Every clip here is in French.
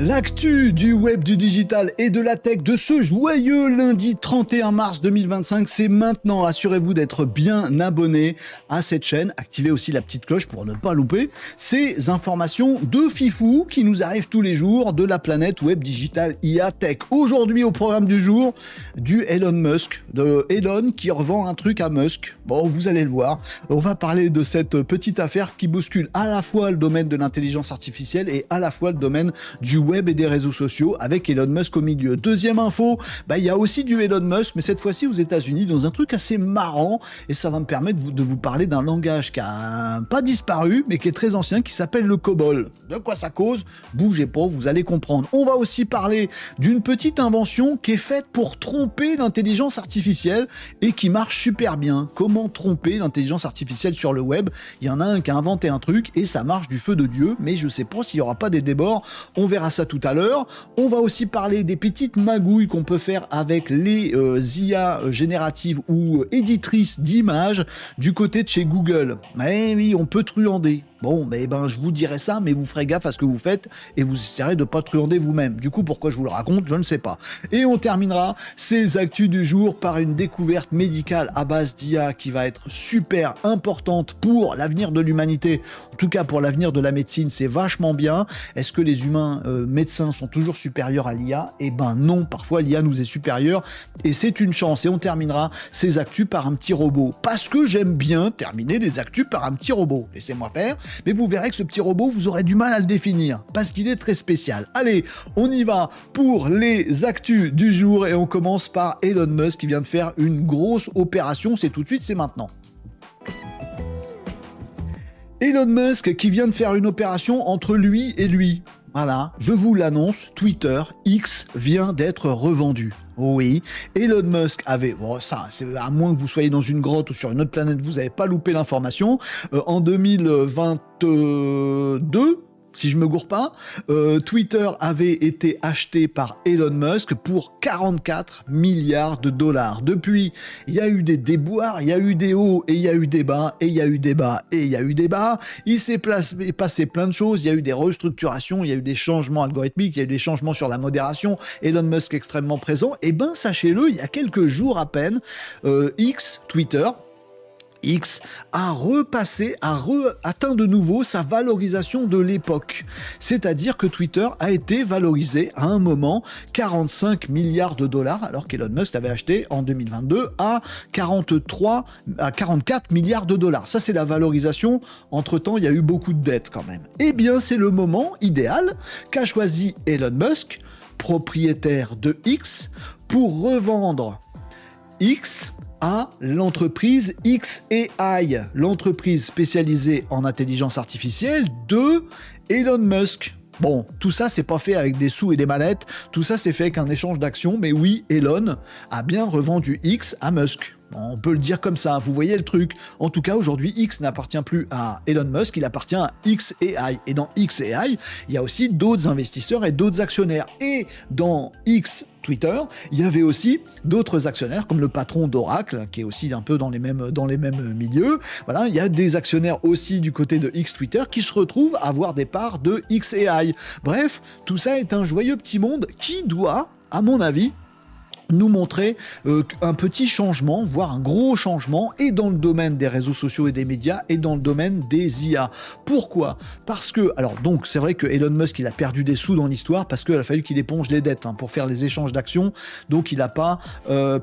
L'actu du web, du digital et de la tech de ce joyeux lundi 31 mars 2025, c'est maintenant. Assurez-vous d'être bien abonné à cette chaîne. Activez aussi la petite cloche pour ne pas louper ces informations de fifou qui nous arrivent tous les jours de la planète web, digital, IA, tech. Aujourd'hui, au programme du jour, du Elon Musk, de Elon qui revend un truc à Musk. Bon, vous allez le voir. On va parler de cette petite affaire qui bouscule à la fois le domaine de l'intelligence artificielle et à la fois le domaine du web et des réseaux sociaux avec Elon Musk au milieu. Deuxième info, il y a aussi du Elon Musk, mais cette fois-ci aux États-Unis dans un truc assez marrant, et ça va me permettre de vous parler d'un langage qui a pas disparu, mais qui est très ancien, qui s'appelle le COBOL. De quoi ça cause? Bougez pas, vous allez comprendre. On va aussi parler d'une petite invention qui est faite pour tromper l'intelligence artificielle et qui marche super bien. Comment tromper l'intelligence artificielle sur le web? Il y en a un qui a inventé un truc et ça marche du feu de Dieu, mais je sais pas s'il y aura pas des débords. On verra ça tout à l'heure. On va aussi parler des petites magouilles qu'on peut faire avec les IA génératives ou éditrices d'images du côté de chez Google. Mais oui, on peut truander. Bon, je vous dirai ça, mais vous ferez gaffe à ce que vous faites et vous essaierez de pas truander vous-même. Du coup, pourquoi je vous le raconte, je ne sais pas. Et on terminera ces actus du jour par une découverte médicale à base d'IA qui va être super importante pour l'avenir de l'humanité. En tout cas, pour l'avenir de la médecine, c'est vachement bien. Est-ce que les humains médecins sont toujours supérieurs à l'IA? Eh ben non, parfois l'IA nous est supérieure et c'est une chance. Et on terminera ces actus par un petit robot. Parce que j'aime bien terminer les actus par un petit robot. Laissez-moi faire. Mais vous verrez que ce petit robot, vous aurez du mal à le définir, parce qu'il est très spécial. Allez, on y va pour les actus du jour, et on commence par Elon Musk qui vient de faire une grosse opération. C'est tout de suite, c'est maintenant. Elon Musk qui vient de faire une opération entre lui et lui. Voilà, je vous l'annonce, Twitter, X, vient d'être revendu. Oui, Elon Musk avait, ça, c'est à moins que vous soyez dans une grotte ou sur une autre planète, vous n'avez pas loupé l'information, en 2022, si je me gourre pas, Twitter avait été acheté par Elon Musk pour 44 milliards de dollars. Depuis, il y a eu des déboires, il y a eu des hauts et il y a eu des bas, et il y a eu des bas et il y a eu des bas. Il s'est passé plein de choses, il y a eu des restructurations, il y a eu des changements algorithmiques, il y a eu des changements sur la modération. Elon Musk extrêmement présent. Et sachez-le, il y a quelques jours à peine, Twitter, X a atteint de nouveau sa valorisation de l'époque. C'est-à-dire que Twitter a été valorisé à un moment 45 milliards de dollars, alors qu'Elon Musk l'avait acheté en 2022 à 44 milliards de dollars. Ça, c'est la valorisation. Entre-temps, il y a eu beaucoup de dettes quand même. Eh bien, c'est le moment idéal qu'a choisi Elon Musk, propriétaire de X, pour revendre X à l'entreprise xAI, l'entreprise spécialisée en intelligence artificielle de Elon Musk. Bon, tout ça, c'est pas fait avec des sous et des mallettes, tout ça, c'est fait avec un échange d'actions, mais oui, Elon a bien revendu X à Musk. On peut le dire comme ça, vous voyez le truc. En tout cas, aujourd'hui, X n'appartient plus à Elon Musk, il appartient à xAI. Et dans xAI, il y a aussi d'autres investisseurs et d'autres actionnaires. Et dans Twitter, il y avait aussi d'autres actionnaires, comme le patron d'Oracle, qui est aussi un peu dans les mêmes milieux. Voilà, il y a des actionnaires aussi du côté de Twitter qui se retrouvent à avoir des parts de xAI. Bref, tout ça est un joyeux petit monde qui doit, à mon avis, nous montrer un petit changement, voire un gros changement, et dans le domaine des réseaux sociaux et des médias, et dans le domaine des IA. Pourquoi? Parce que, alors donc, c'est vrai que Elon Musk, il a perdu des sous dans l'histoire, parce qu'il a fallu qu'il éponge les dettes pour faire les échanges d'actions, donc il n'a pas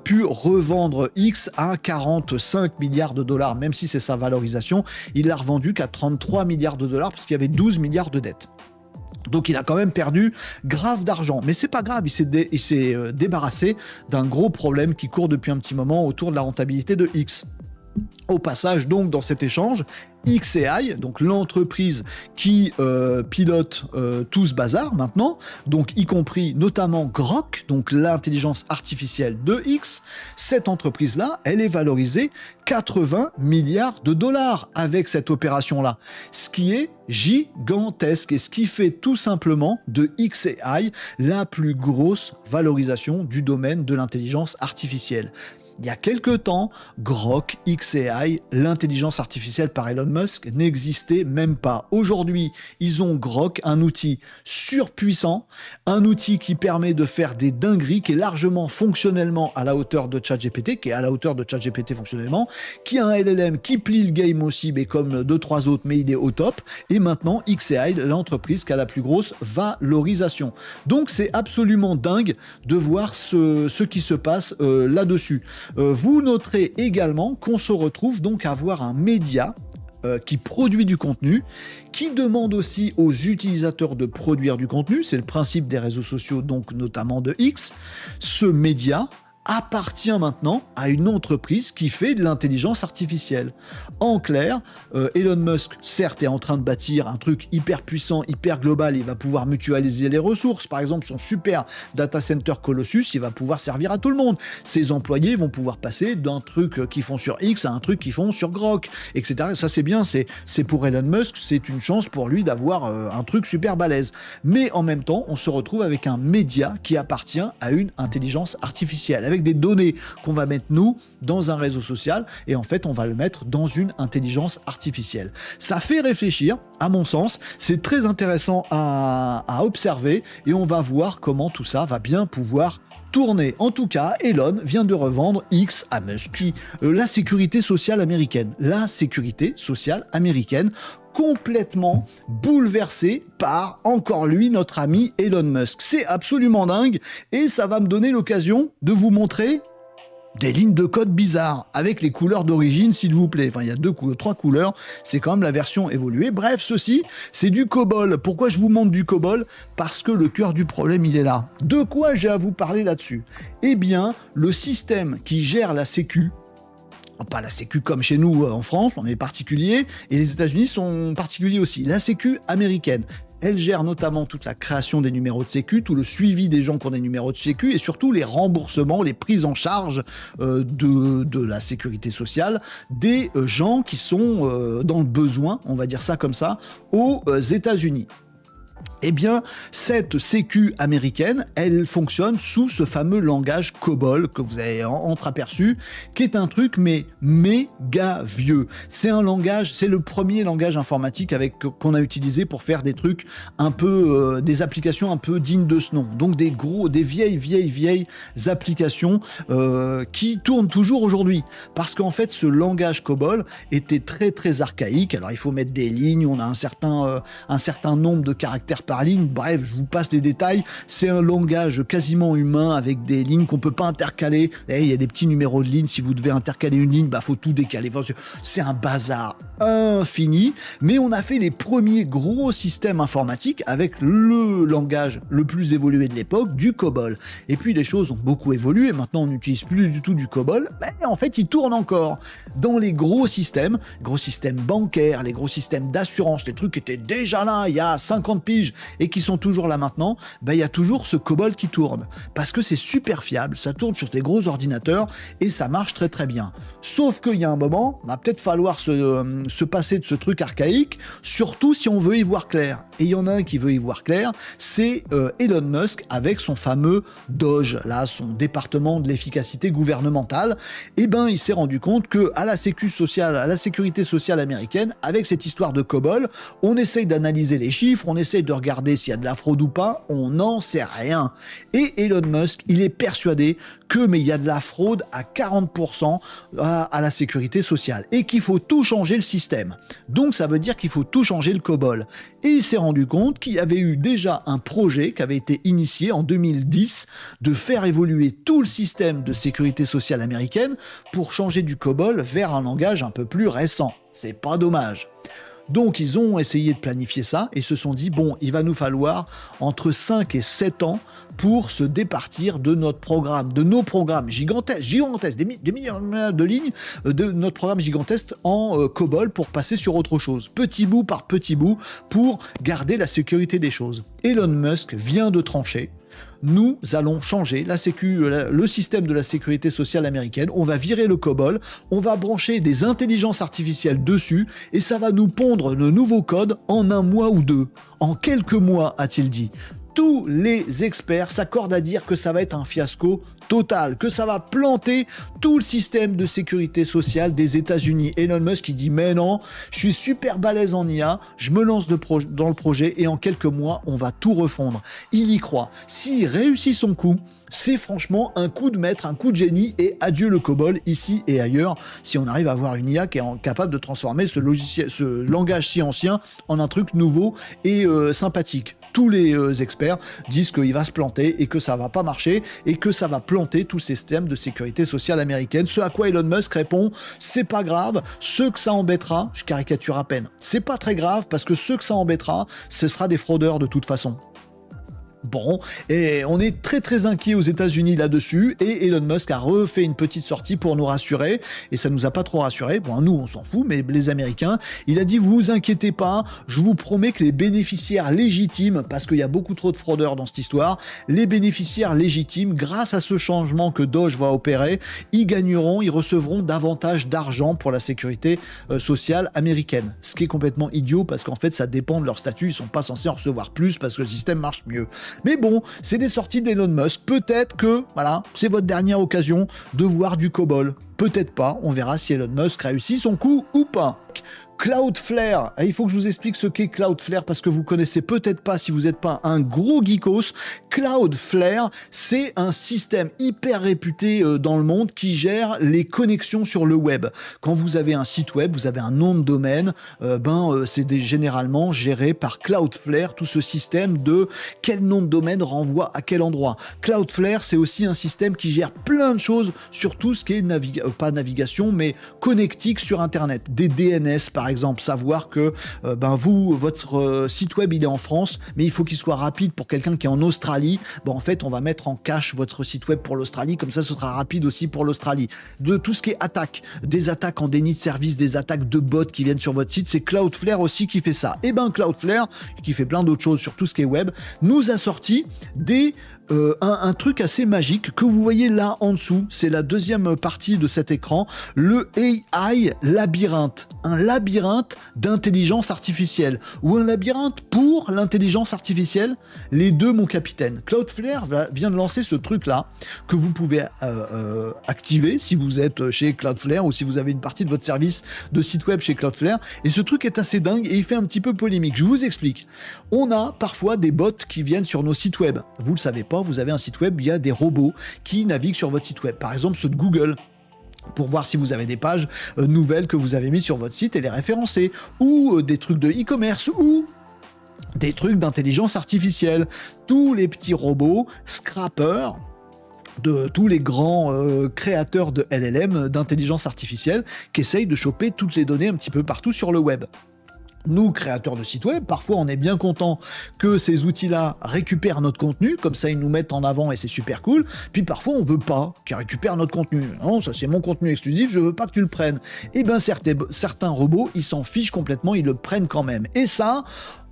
pu revendre X à 45 milliards de dollars, même si c'est sa valorisation, il l'a revendu qu'à 33 milliards de dollars, parce qu'il y avait 12 milliards de dettes. Donc il a quand même perdu grave d'argent. Mais c'est pas grave, il s'est débarrassé d'un gros problème qui court depuis un petit moment autour de la rentabilité de X. Au passage, donc, dans cet échange, xAI, donc l'entreprise qui pilote tout ce bazar maintenant, donc y compris notamment Grok, donc l'intelligence artificielle de X, cette entreprise-là, elle est valorisée 80 milliards de dollars avec cette opération-là, ce qui est gigantesque et ce qui fait tout simplement de xAI la plus grosse valorisation du domaine de l'intelligence artificielle. il y a quelque temps, Grok, xAI, l'intelligence artificielle par Elon Musk, n'existait même pas. Aujourd'hui, ils ont Grok, un outil surpuissant, un outil qui permet de faire des dingueries, qui est largement fonctionnellement à la hauteur de ChatGPT, qui est à la hauteur de ChatGPT fonctionnellement, qui a un LLM qui plie le game aussi, mais comme 2-3 autres, mais il est au top. Et maintenant, xAI, l'entreprise qui a la plus grosse valorisation. Donc c'est absolument dingue de voir ce qui se passe là-dessus. Vous noterez également qu'on se retrouve donc à avoir un média qui produit du contenu, qui demande aussi aux utilisateurs de produire du contenu, c'est le principe des réseaux sociaux, donc notamment de X. Ce média appartient maintenant à une entreprise qui fait de l'intelligence artificielle. En clair, Elon Musk, certes, est en train de bâtir un truc hyper puissant, hyper global, il va pouvoir mutualiser les ressources. Par exemple, son super data center Colossus, il va pouvoir servir à tout le monde. Ses employés vont pouvoir passer d'un truc qu'ils font sur X à un truc qu'ils font sur Grok, etc. Ça, c'est bien, c'est pour Elon Musk, c'est une chance pour lui d'avoir un truc super balèze. Mais en même temps, on se retrouve avec un média qui appartient à une intelligence artificielle, avec des données qu'on va mettre nous dans un réseau social et en fait on va le mettre dans une intelligence artificielle. Ça fait réfléchir, à mon sens, c'est très intéressant à observer et on va voir comment tout ça va bien pouvoir tourner. En tout cas, Elon vient de revendre X à Musk, la sécurité sociale américaine. La sécurité sociale américaine complètement bouleversé par, encore lui, notre ami Elon Musk. C'est absolument dingue et ça va me donner l'occasion de vous montrer des lignes de code bizarres avec les couleurs d'origine, s'il vous plaît. Enfin, il y a 3 couleurs, c'est quand même la version évoluée. Bref, ceci, c'est du COBOL. Pourquoi je vous montre du COBOL? Parce que le cœur du problème, il est là. De quoi j'ai à vous parler là-dessus? Eh bien, le système qui gère la sécu, pas la sécu comme chez nous en France, on est particulier, et les États-Unis sont particuliers aussi. La sécu américaine, elle gère notamment toute la création des numéros de sécu, tout le suivi des gens qui ont des numéros de sécu et surtout les remboursements, les prises en charge de la sécurité sociale des gens qui sont dans le besoin, on va dire ça comme ça, aux États-Unis. Eh bien, cette sécu américaine, elle fonctionne sous ce fameux langage COBOL que vous avez entreaperçu, qui est un truc mais méga vieux. C'est un langage, c'est le premier langage informatique qu'on a utilisé pour faire des trucs un peu, des applications un peu dignes de ce nom. Donc des vieilles applications qui tournent toujours aujourd'hui. Parce qu'en fait, ce langage COBOL était très archaïque. Alors il faut mettre des lignes, on a un certain nombre de caractères par ligne, bref, je vous passe les détails, c'est un langage quasiment humain avec des lignes qu'on peut pas intercaler, il y a des petits numéros de ligne, si vous devez intercaler une ligne, faut tout décaler, c'est un bazar infini, mais on a fait les premiers gros systèmes informatiques avec le langage le plus évolué de l'époque, du COBOL. Et puis les choses ont beaucoup évolué, maintenant on n'utilise plus du tout du COBOL, mais en fait il tourne encore. Dans les gros systèmes bancaires, les gros systèmes d'assurance, les trucs qui étaient déjà là il y a 50 piges et qui sont toujours là maintenant, il y a toujours ce COBOL qui tourne. Parce que c'est super fiable, ça tourne sur des gros ordinateurs et ça marche très bien. Sauf qu'il y a un moment, il va peut-être falloir se passer de ce truc archaïque, surtout si on veut y voir clair. Et il y en a un qui veut y voir clair, c'est Elon Musk avec son fameux DOGE, là, son département de l'efficacité gouvernementale. Et il s'est rendu compte que à la sécurité sociale américaine, avec cette histoire de COBOL, on essaye d'analyser les chiffres, on essaye de regarder s'il y a de la fraude ou pas, on n'en sait rien. Et Elon Musk, il est persuadé il y a de la fraude à 40% à la sécurité sociale et qu'il faut tout changer le système. Donc ça veut dire qu'il faut tout changer le COBOL. Et il s'est rendu compte qu'il y avait eu déjà un projet qui avait été initié en 2010 de faire évoluer tout le système de sécurité sociale américaine pour changer du COBOL vers un langage un peu plus récent. C'est pas dommage. Donc ils ont essayé de planifier ça et se sont dit, il va nous falloir entre 5 et 7 ans pour se départir de notre programme, de nos programmes gigantesques, des millions de lignes de notre programme gigantesque en COBOL pour passer sur autre chose, petit bout par petit bout, pour garder la sécurité des choses. Elon Musk vient de trancher. Nous allons changer le système de la sécurité sociale américaine, on va virer le COBOL, on va brancher des intelligences artificielles dessus et ça va nous pondre de nouveaux codes en 1 mois ou 2. En quelques mois, a-t-il dit. tous les experts s'accordent à dire que ça va être un fiasco total, que ça va planter tout le système de sécurité sociale des États-Unis. Elon Musk qui dit mais non, je suis super balèze en IA, je me lance dans le projet et en quelques mois on va tout refondre. Il y croit. S'il réussit son coup, c'est franchement un coup de maître, un coup de génie et adieu le COBOL ici et ailleurs si on arrive à avoir une IA qui est capable de transformer ce langage si ancien en un truc nouveau et sympathique. Tous les experts disent qu'il va se planter et que ça va pas marcher et que ça va planter tout le système de sécurité sociale américaine. Ce à quoi Elon Musk répond, c'est pas grave, ceux que ça embêtera, je caricature à peine, c'est pas très grave parce que ceux que ça embêtera, ce sera des fraudeurs de toute façon. Bon, et on est très très inquiet aux États-Unis là-dessus, et Elon Musk a refait une petite sortie pour nous rassurer, et ça nous a pas trop rassuré. Bon, nous on s'en fout, mais les Américains, il a dit vous inquiétez pas, je vous promets que les bénéficiaires légitimes, parce qu'il y a beaucoup trop de fraudeurs dans cette histoire, les bénéficiaires légitimes, grâce à ce changement que Doge va opérer, ils gagneront, ils recevront davantage d'argent pour la sécurité sociale américaine. Ce qui est complètement idiot, parce qu'en fait ça dépend de leur statut, ils sont pas censés en recevoir plus parce que le système marche mieux. Mais bon, c'est des sorties d'Elon Musk. Peut-être que, voilà, c'est votre dernière occasion de voir du COBOL. Peut-être pas, on verra si Elon Musk réussit son coup ou pas. Cloudflare, il faut que je vous explique ce qu'est Cloudflare parce que vous connaissez peut-être pas si vous n'êtes pas un gros geekos. Cloudflare, c'est un système hyper réputé dans le monde qui gère les connexions sur le web. Quand vous avez un site web, vous avez un nom de domaine, c'est généralement géré par Cloudflare, tout ce système de quel nom de domaine renvoie à quel endroit. Cloudflare, c'est aussi un système qui gère plein de choses sur tout ce qui est pas navigation, mais connectique sur Internet. Des DNS, par exemple, savoir que votre site web il est en France, mais il faut qu'il soit rapide pour quelqu'un qui est en Australie. En fait, on va mettre en cache votre site web pour l'Australie, comme ça ce sera rapide aussi pour l'Australie. De tout ce qui est attaque, des attaques en déni de service, des attaques de bots qui viennent sur votre site, c'est Cloudflare aussi qui fait ça. Et Cloudflare, qui fait plein d'autres choses sur tout ce qui est web, nous a sorti un truc assez magique que vous voyez là en dessous, c'est la deuxième partie de cet écran, le AI labyrinthe, un labyrinthe d'intelligence artificielle ou un labyrinthe pour l'intelligence artificielle, les deux mon capitaine. Cloudflare vient de lancer ce truc là que vous pouvez activer si vous êtes chez Cloudflare ou si vous avez une partie de votre service de site web chez Cloudflare, et ce truc est assez dingue et il fait un petit peu polémique. Je vous explique. On a parfois des bots qui viennent sur nos sites web, vous le savez pas, vous avez un site web, il y a des robots qui naviguent sur votre site web, par exemple ceux de Google, pour voir si vous avez des pages nouvelles que vous avez mises sur votre site et les référencer, ou des trucs de e-commerce, ou des trucs d'intelligence artificielle. Tous les petits robots scrappers de tous les grands créateurs de LLM, d'intelligence artificielle, qui essayent de choper toutes les données un petit peu partout sur le web. Nous, créateurs de sites web, parfois on est bien content que ces outils-là récupèrent notre contenu, comme ça ils nous mettent en avant et c'est super cool, puis parfois on veut pas qu'ils récupèrent notre contenu. Non, ça c'est mon contenu exclusif, je veux pas que tu le prennes. Et certains robots, ils s'en fichent complètement, ils le prennent quand même. Et ça,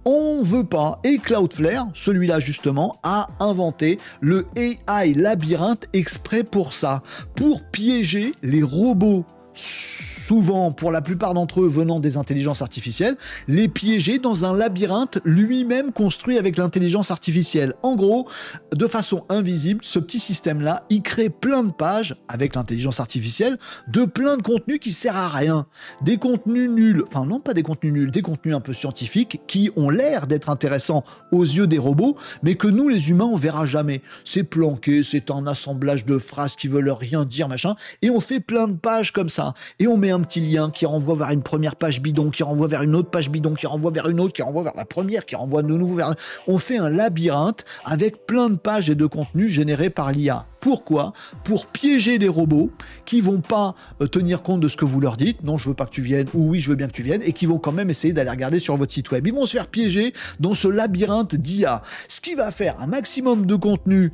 on veut pas. Et Cloudflare, celui-là justement, a inventé le AI labyrinthe exprès pour ça, pour piéger les robots, souvent, pour la plupart d'entre eux venant des intelligences artificielles, les piéger dans un labyrinthe lui-même construit avec l'intelligence artificielle. En gros, de façon invisible, ce petit système-là, il crée plein de pages avec l'intelligence artificielle de plein de contenus qui servent à rien. Des contenus nuls, enfin non pas des contenus nuls, des contenus un peu scientifiques qui ont l'air d'être intéressants aux yeux des robots, mais que nous les humains on verra jamais. C'est planqué, c'est un assemblage de phrases qui veulent rien dire, machin, et on fait plein de pages comme ça. Et on met un petit lien qui renvoie vers une première page bidon, qui renvoie vers une autre page bidon, qui renvoie vers une autre, qui renvoie vers la première, qui renvoie de nouveau vers... On fait un labyrinthe avec plein de pages et de contenus générés par l'IA. Pourquoi ? Pour piéger les robots qui vont pas tenir compte de ce que vous leur dites, non je veux pas que tu viennes, ou oui je veux bien que tu viennes, et qui vont quand même essayer d'aller regarder sur votre site web. Ils vont se faire piéger dans ce labyrinthe d'IA, ce qui va faire un maximum de contenu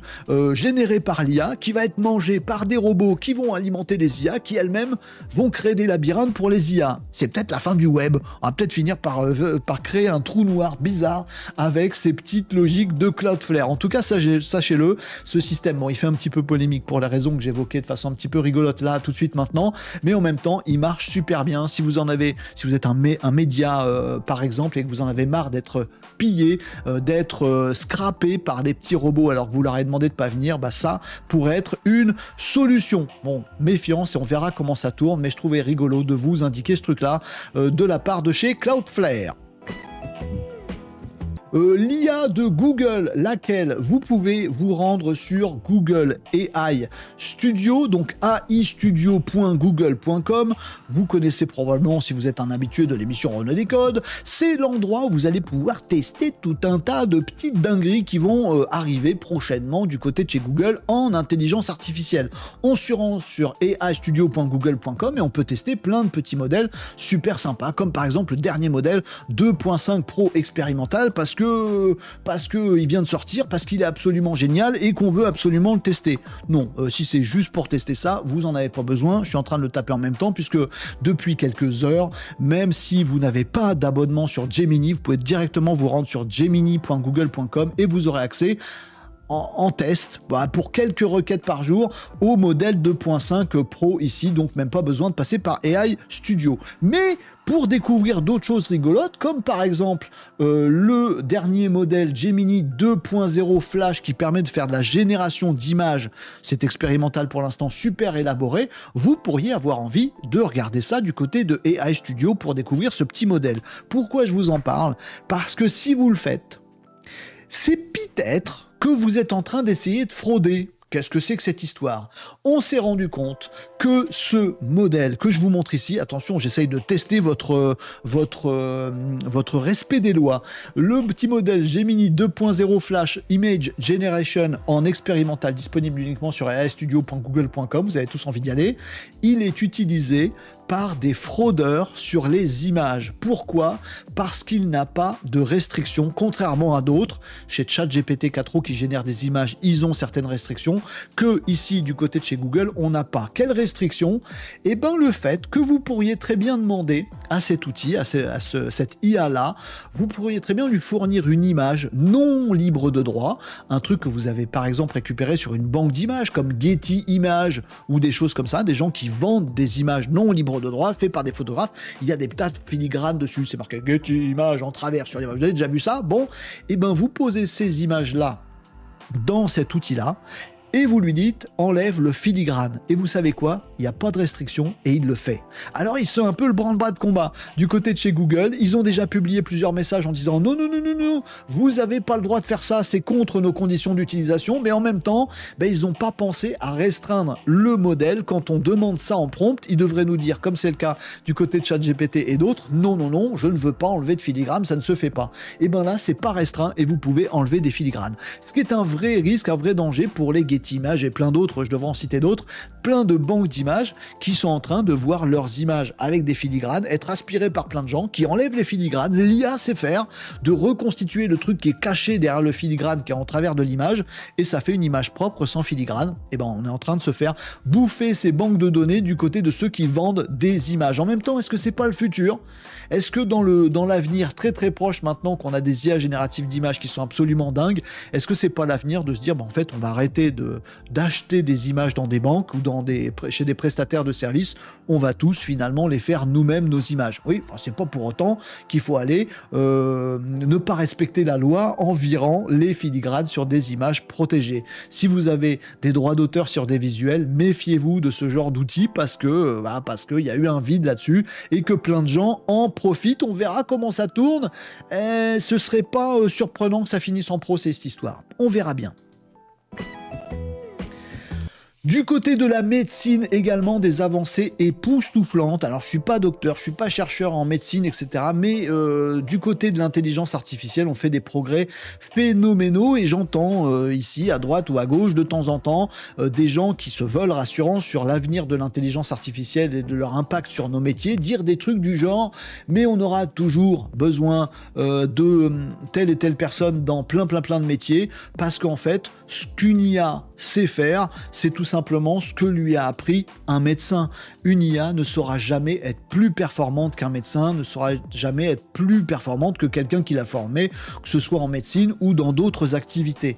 généré par l'IA, qui va être mangé par des robots qui vont alimenter les IA, qui elles-mêmes vont créer des labyrinthes pour les IA. C'est peut-être la fin du web, on va peut-être finir par créer un trou noir bizarre avec ces petites logiques de Cloudflare. En tout cas, sachez-le, ce système, bon, il fait un petit peu peu polémique pour les raisons que j'évoquais de façon un petit peu rigolote là tout de suite maintenant, mais en même temps il marche super bien. Si vous êtes un média par exemple et que vous en avez marre d'être pillé, d'être scrappé par des petits robots alors que vous leur avez demandé de pas venir, bah ça pourrait être une solution. Bon, méfiance et on verra comment ça tourne, mais je trouvais rigolo de vous indiquer ce truc là de la part de chez Cloudflare. L'IA de Google, laquelle vous pouvez vous rendre sur Google AI Studio, donc aistudio.google.com. Vous connaissez probablement si vous êtes un habitué de l'émission Renaud Décode. C'est l'endroit où vous allez pouvoir tester tout un tas de petites dingueries qui vont arriver prochainement du côté de chez Google en intelligence artificielle. On se rend sur aistudio.google.com et on peut tester plein de petits modèles super sympas, comme par exemple le dernier modèle 2.5 Pro expérimental, parce que il vient de sortir, parce qu'il est absolument génial et qu'on veut absolument le tester. Non, si c'est juste pour tester ça, vous en avez pas besoin. Je suis en train de le taper en même temps, puisque depuis quelques heures, même si vous n'avez pas d'abonnement sur Gemini, vous pouvez directement vous rendre sur gemini.google.com et vous aurez accès en test, pour quelques requêtes par jour, au modèle 2.5 Pro ici, donc même pas besoin de passer par AI Studio. Mais pour découvrir d'autres choses rigolotes, comme par exemple le dernier modèle Gemini 2.0 Flash qui permet de faire de la génération d'images, c'est expérimental pour l'instant, super élaboré, vous pourriez avoir envie de regarder ça du côté de AI Studio pour découvrir ce petit modèle. Pourquoi je vous en parle? Parce que si vous le faites, c'est peut-être que vous êtes en train d'essayer de frauder. Qu'est-ce que c'est que cette histoire? On s'est rendu compte que ce modèle que je vous montre ici, attention, j'essaye de tester votre respect des lois. Le petit modèle Gemini 2.0 Flash Image Generation en expérimental, disponible uniquement sur aistudio.google.com, vous avez tous envie d'y aller. Il est utilisé par des fraudeurs sur les images. Pourquoi? Parce qu'il n'a pas de restrictions, contrairement à d'autres. Chez ChatGPT 4o qui génère des images, ils ont certaines restrictions que ici, du côté de chez Google, on n'a pas. Quelles restrictions? Eh bien, le fait que vous pourriez très bien demander à cet outil, cette IA-là, vous pourriez très bien lui fournir une image non libre de droit, un truc que vous avez par exemple récupéré sur une banque d'images comme Getty Images ou des choses comme ça, des gens qui vendent des images non libres de droit fait par des photographes. Il y a des tas de filigranes dessus, c'est marqué Getty Images en travers sur l'image. Vous avez déjà vu ça? Bon, et ben vous posez ces images-là dans cet outil-là et vous lui dites enlève le filigrane. Et vous savez quoi? Il n'y a pas de restriction et il le fait. Alors ils sont un peu le branle-bas de combat. Du côté de chez Google, ils ont déjà publié plusieurs messages en disant non, vous n'avez pas le droit de faire ça, c'est contre nos conditions d'utilisation, mais en même temps, ils n'ont pas pensé à restreindre le modèle. Quand on demande ça en prompt, ils devraient nous dire, comme c'est le cas du côté de ChatGPT et d'autres, non, je ne veux pas enlever de filigrane, ça ne se fait pas. Et bien là, c'est pas restreint et vous pouvez enlever des filigranes. Ce qui est un vrai risque, un vrai danger pour les Getty Images et plein d'autres, je devrais en citer d'autres, plein de banques d'images qui sont en train de voir leurs images avec des filigranes être aspirées par plein de gens qui enlèvent les filigranes. L'IA sait faire de reconstituer le truc qui est caché derrière le filigrane qui est en travers de l'image et ça fait une image propre sans filigrane. Et ben on est en train de se faire bouffer ces banques de données du côté de ceux qui vendent des images. En même temps, est-ce que c'est pas le futur? Est-ce que dans l'avenir très très proche, maintenant qu'on a des IA génératives d'images qui sont absolument dingues, est-ce que c'est pas l'avenir de se dire en fait on va arrêter d'acheter des images dans des banques ou chez des prestataires de services, on va tous finalement les faire nous-mêmes nos images. Oui, c'est pas pour autant qu'il faut aller ne pas respecter la loi en virant les filigranes sur des images protégées. Si vous avez des droits d'auteur sur des visuels, méfiez-vous de ce genre d'outils parce que y a eu un vide là-dessus et que plein de gens en profitent. On verra comment ça tourne. Ce serait pas surprenant que ça finisse en procès cette histoire. On verra bien. Du côté de la médecine également, des avancées époustouflantes. Alors je suis pas docteur, je suis pas chercheur en médecine, etc. Mais du côté de l'intelligence artificielle, on fait des progrès phénoménaux et j'entends ici, à droite ou à gauche, de temps en temps, des gens qui se veulent rassurants sur l'avenir de l'intelligence artificielle et de leur impact sur nos métiers, dire des trucs du genre, mais on aura toujours besoin de telle et telle personne dans plein de métiers, parce qu'en fait, ce qu'une IA sait faire, c'est tout simplement ce que lui a appris un médecin. Une IA ne saura jamais être plus performante qu'un médecin, ne saura jamais être plus performante que quelqu'un qui l'a formé, que ce soit en médecine ou dans d'autres activités.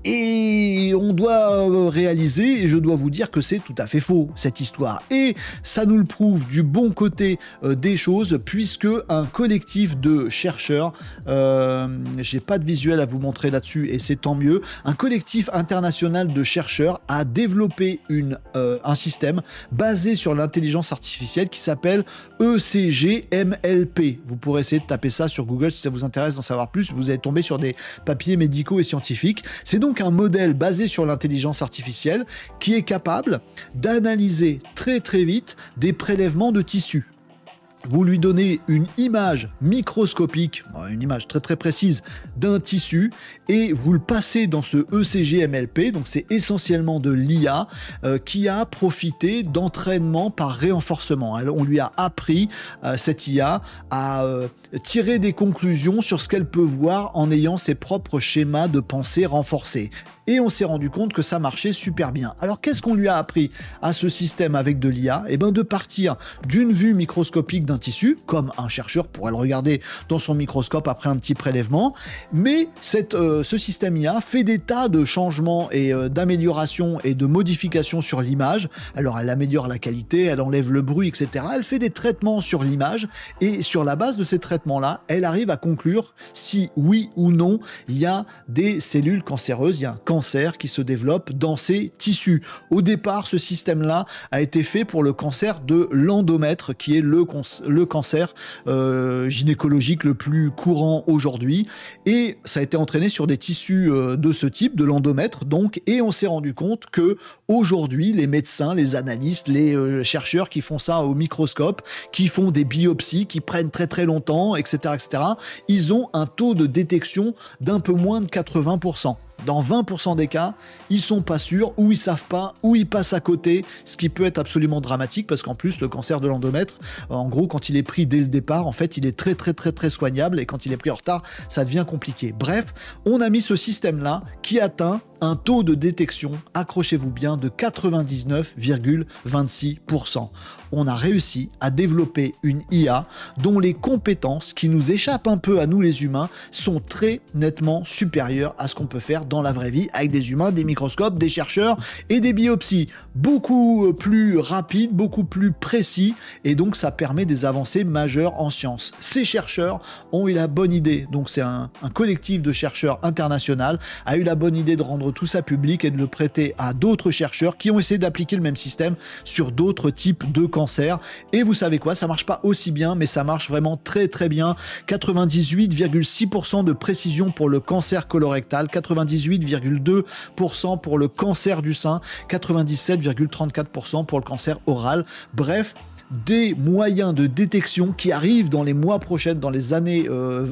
Et on doit réaliser, et je dois vous dire que c'est tout à fait faux, cette histoire. Et ça nous le prouve du bon côté des choses, puisque un collectif de chercheurs, j'ai pas de visuel à vous montrer là-dessus, et c'est tant mieux, un collectif international de chercheurs a développé un système basé sur l'intelligence artificielle qui s'appelle ECG-MLP. Vous pourrez essayer de taper ça sur Google si ça vous intéresse d'en savoir plus, vous allez tomber sur des papiers médicaux et scientifiques. C'est donc un modèle basé sur l'intelligence artificielle qui est capable d'analyser très très vite des prélèvements de tissus. Vous lui donnez une image microscopique, une image très très précise d'un tissu, et vous le passez dans ce ECG-MLP, donc c'est essentiellement de l'IA qui a profité d'entraînement par renforcement. On lui a appris, cette IA, à tirer des conclusions sur ce qu'elle peut voir en ayant ses propres schémas de pensée renforcés. Et on s'est rendu compte que ça marchait super bien. Alors qu'est-ce qu'on lui a appris à ce système avec de l'IA? Eh bien de partir d'une vue microscopique d'un tissu, comme un chercheur pourrait le regarder dans son microscope après un petit prélèvement, mais ce système IA fait des tas de changements et d'améliorations et de modifications sur l'image. Alors elle améliore la qualité, elle enlève le bruit, etc. Elle fait des traitements sur l'image, et sur la base de ces traitements-là, elle arrive à conclure si oui ou non il y a des cellules cancéreuses, il y a un cancer qui se développe dans ces tissus. Au départ, ce système-là a été fait pour le cancer de l'endomètre, qui est le cancer gynécologique le plus courant aujourd'hui, et ça a été entraîné sur des tissus de ce type, de l'endomètre donc, et on s'est rendu compte que aujourd'hui, les médecins, les analystes, les chercheurs qui font ça au microscope, qui font des biopsies, qui prennent très très longtemps, etc., ils ont un taux de détection d'un peu moins de 80%. Dans 20% des cas, ils sont pas sûrs, ou ils savent pas, ou ils passent à côté, ce qui peut être absolument dramatique, parce qu'en plus, le cancer de l'endomètre, en gros, quand il est pris dès le départ, en fait, il est très très très très soignable, et quand il est pris en retard, ça devient compliqué. Bref, on a mis ce système-là qui atteint un taux de détection, accrochez-vous bien, de 99,26%. On a réussi à développer une IA dont les compétences, qui nous échappent un peu à nous les humains, sont très nettement supérieures à ce qu'on peut faire dans la vraie vie avec des humains, des microscopes, des chercheurs et des biopsies. Beaucoup plus rapides, beaucoup plus précis, et donc ça permet des avancées majeures en sciences. Ces chercheurs ont eu la bonne idée, donc c'est un collectif de chercheurs international, a eu la bonne idée de rendre tout ça public et de le prêter à d'autres chercheurs qui ont essayé d'appliquer le même système sur d'autres types de cancers. Et vous savez quoi, ça marche pas aussi bien, mais ça marche vraiment très très bien. 98,6% de précision pour le cancer colorectal, 98,2% pour le cancer du sein, 97,34% pour le cancer oral. Bref, des moyens de détection qui arrivent dans les mois prochains, dans les années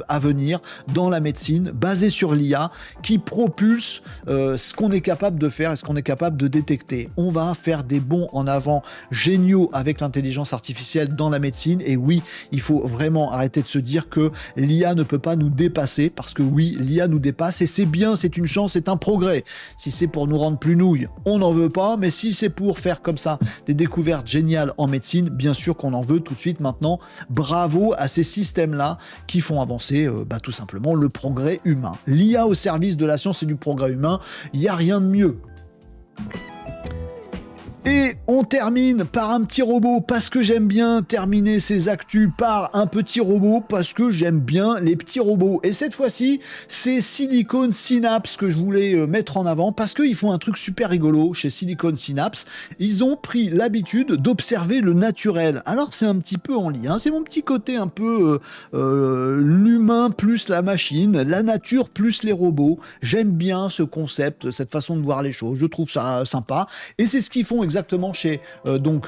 à venir, dans la médecine, basés sur l'IA, qui propulse ce qu'on est capable de faire et ce qu'on est capable de détecter. On va faire des bonds en avant géniaux avec l'intelligence artificielle dans la médecine, et oui, il faut vraiment arrêter de se dire que l'IA ne peut pas nous dépasser, parce que oui, l'IA nous dépasse, et c'est bien, c'est une chance, c'est un progrès. Si c'est pour nous rendre plus nouilles, on n'en veut pas, mais si c'est pour faire comme ça des découvertes géniales en médecine, bien sûr qu'on en veut tout de suite maintenant. Bravo à ces systèmes-là qui font avancer tout simplement le progrès humain. L'IA au service de la science et du progrès humain, il n'y a rien de mieux. Et on termine par un petit robot, parce que j'aime bien terminer ces actus par un petit robot, parce que j'aime bien les petits robots. Et cette fois-ci, c'est Silicon Synapse que je voulais mettre en avant, parce qu'ils font un truc super rigolo chez Silicon Synapse. Ils ont pris l'habitude d'observer le naturel. Alors c'est un petit peu en lien, c'est mon petit côté un peu l'humain plus la machine, la nature plus les robots. J'aime bien ce concept, cette façon de voir les choses, je trouve ça sympa. Et c'est ce qu'ils font exactement chez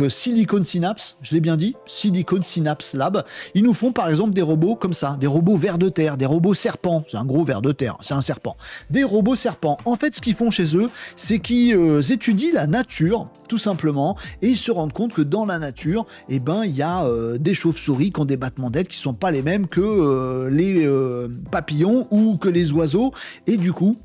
Silicon Synapse, je l'ai bien dit, Silicon Synapse Lab. Ils nous font par exemple des robots comme ça, des robots vers de terre, des robots serpents, c'est un gros ver de terre, c'est un serpent. Des robots serpents. En fait, ce qu'ils font chez eux, c'est qu'ils étudient la nature, tout simplement, et ils se rendent compte que dans la nature, il y a des chauves-souris qui ont des battements d'ailes qui sont pas les mêmes que les papillons ou que les oiseaux, et du coup,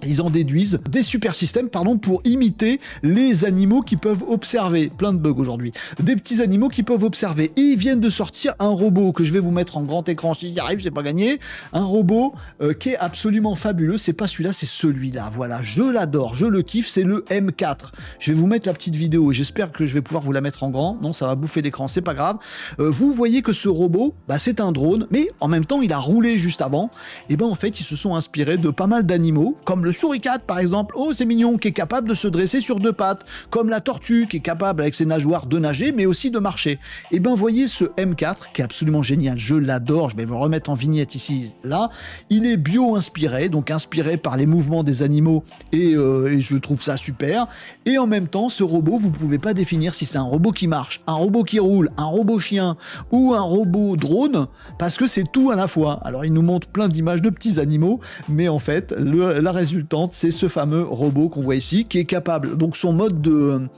Ils en déduisent des super systèmes, pardon, pour imiter les animaux qui peuvent observer. Plein de bugs aujourd'hui. Des petits animaux qui peuvent observer. Et ils viennent de sortir un robot que je vais vous mettre en grand écran. Si j'y arrive, j'ai pas gagné. Un robot qui est absolument fabuleux. C'est pas celui-là, c'est celui-là. Voilà, je l'adore, je le kiffe. C'est le M4. Je vais vous mettre la petite vidéo. J'espère que je vais pouvoir vous la mettre en grand. Non, ça va bouffer l'écran, c'est pas grave. Vous voyez que ce robot, bah, c'est un drone, mais en même temps, il a roulé juste avant. Et ben en fait, ils se sont inspirés de pas mal d'animaux, comme le suricate par exemple, oh c'est mignon, qui est capable de se dresser sur deux pattes, comme la tortue qui est capable avec ses nageoires de nager mais aussi de marcher. Et ben voyez ce M4 qui est absolument génial, je l'adore, je vais vous remettre en vignette ici, là, il est bio-inspiré, donc inspiré par les mouvements des animaux et je trouve ça super. Et en même temps, ce robot, vous pouvez pas définir si c'est un robot qui marche, un robot qui roule, un robot chien ou un robot drone, parce que c'est tout à la fois. Alors il nous montre plein d'images de petits animaux, mais en fait, la résultante, c'est ce fameux robot qu'on voit ici, qui est capable, donc son mode de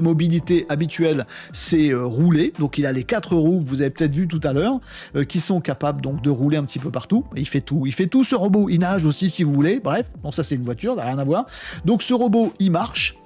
mobilité habituel, c'est rouler, donc il a les 4 roues que vous avez peut-être vu tout à l'heure, qui sont capables donc de rouler un petit peu partout, il fait tout ce robot, il nage aussi si vous voulez, bref, bon ça c'est une voiture, ça n'a rien à voir, donc ce robot, il marche,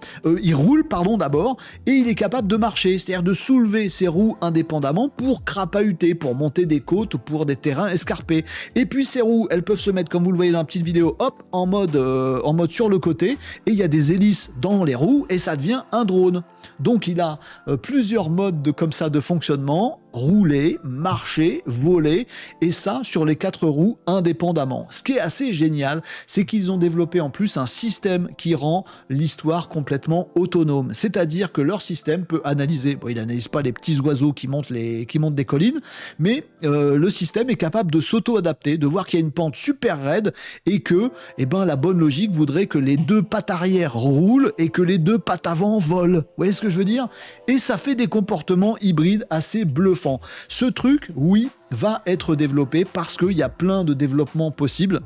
il roule, pardon, d'abord, et il est capable de marcher, c'est-à-dire de soulever ses roues indépendamment pour crapahuter, pour monter des côtes ou pour des terrains escarpés, et puis ces roues, elles peuvent se mettre, comme vous le voyez dans la petite vidéo, hop, en mode sur le côté, et il y a des hélices dans les roues, et ça devient un drone. Donc il a plusieurs modes comme ça de fonctionnement, rouler, marcher, voler, et ça sur les 4 roues indépendamment. Ce qui est assez génial, c'est qu'ils ont développé en plus un système qui rend l'histoire complètement autonome. C'est-à-dire que leur système peut analyser, bon il n'analyse pas les petits oiseaux qui montent des collines, mais le système est capable de s'auto-adapter, de voir qu'il y a une pente super raide, et que la bonne logique voudrait que les 2 pattes arrière roulent et que les 2 pattes avant volent. Vous voyez ce que je veux dire? Et ça fait des comportements hybrides assez bluffants. Ce truc, oui, va être développé parce qu'il y a plein de développements possibles,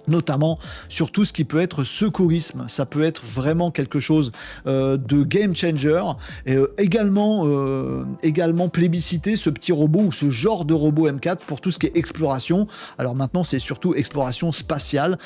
notamment sur tout ce qui peut être secourisme. Ça peut être vraiment quelque chose de game changer. Et, également plébiscité ce petit robot ou ce genre de robot M4 pour tout ce qui est exploration. Alors maintenant, c'est surtout exploration spatiale.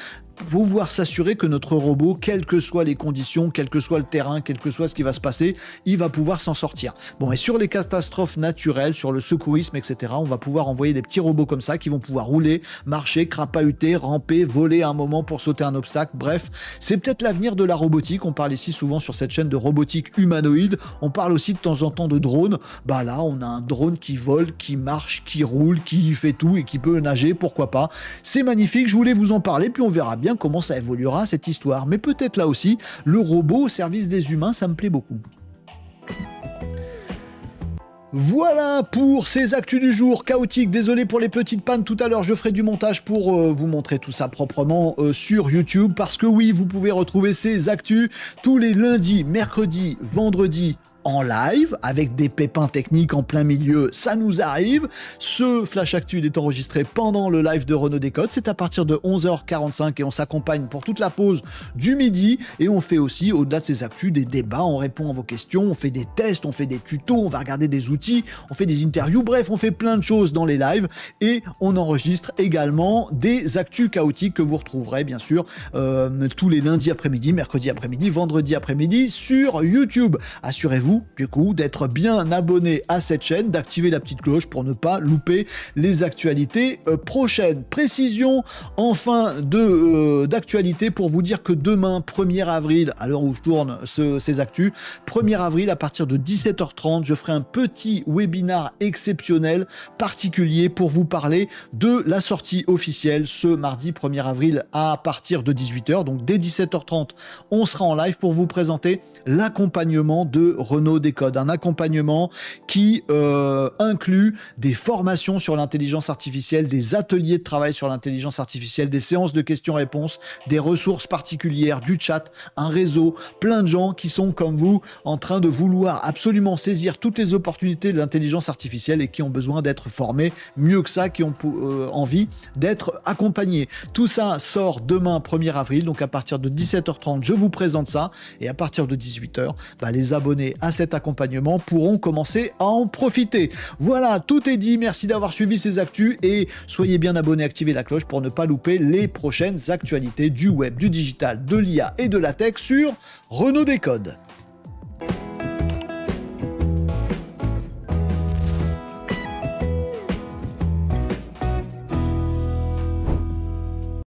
Pouvoir s'assurer que notre robot, quelles que soient les conditions, quel que soit le terrain, quel que soit ce qui va se passer, il va pouvoir s'en sortir. Bon, et sur les catastrophes naturelles, sur le secourisme, etc., on va pouvoir envoyer des petits robots comme ça qui vont pouvoir rouler, marcher, crapahuter, ramper, voler à un moment pour sauter un obstacle. Bref, c'est peut-être l'avenir de la robotique. On parle ici souvent sur cette chaîne de robotique humanoïde. On parle aussi de temps en temps de drone. Bah là, on a un drone qui vole, qui marche, qui roule, qui fait tout et qui peut nager, pourquoi pas. C'est magnifique, je voulais vous en parler, puis on verra bien comment ça évoluera cette histoire. Mais peut-être là aussi, le robot au service des humains, ça me plaît beaucoup. Voilà pour ces actus du jour chaotiques. Désolé pour les petites pannes tout à l'heure, je ferai du montage pour vous montrer tout ça proprement sur YouTube, parce que oui, vous pouvez retrouver ces actus tous les lundis, mercredis, vendredis, en live, avec des pépins techniques en plein milieu, ça nous arrive. Ce Flash Actu est enregistré pendant le live de Renaud Décode, c'est à partir de 11h45 et on s'accompagne pour toute la pause du midi, et on fait aussi, au-delà de ces actus, des débats, on répond à vos questions, on fait des tests, on fait des tutos, on va regarder des outils, on fait des interviews, bref, on fait plein de choses dans les lives, et on enregistre également des actus chaotiques que vous retrouverez bien sûr tous les lundis après-midi, mercredi après-midi, vendredi après-midi sur YouTube. Assurez-vous du coup d'être bien abonné à cette chaîne, d'activer la petite cloche pour ne pas louper les actualités prochaines. Précision enfin d'actualité pour vous dire que demain 1er avril, à l'heure où je tourne ces actus, 1er avril à partir de 17h30, je ferai un petit webinar exceptionnel particulier pour vous parler de la sortie officielle ce mardi 1er avril à partir de 18h, donc dès 17h30 on sera en live pour vous présenter l'accompagnement de Renaud Décode, un accompagnement qui inclut des formations sur l'intelligence artificielle, des ateliers de travail sur l'intelligence artificielle, des séances de questions-réponses, des ressources particulières, du chat, un réseau, plein de gens qui sont comme vous en train de vouloir absolument saisir toutes les opportunités de l'intelligence artificielle et qui ont besoin d'être formés mieux que ça, qui ont envie d'être accompagnés. Tout ça sort demain 1er avril, donc à partir de 17h30 je vous présente ça, et à partir de 18h, les abonnés à cet accompagnement pourront commencer à en profiter. Voilà, tout est dit. Merci d'avoir suivi ces actus et soyez bien abonnés, activez la cloche pour ne pas louper les prochaines actualités du web, du digital, de l'IA et de la tech sur Renaud Décode.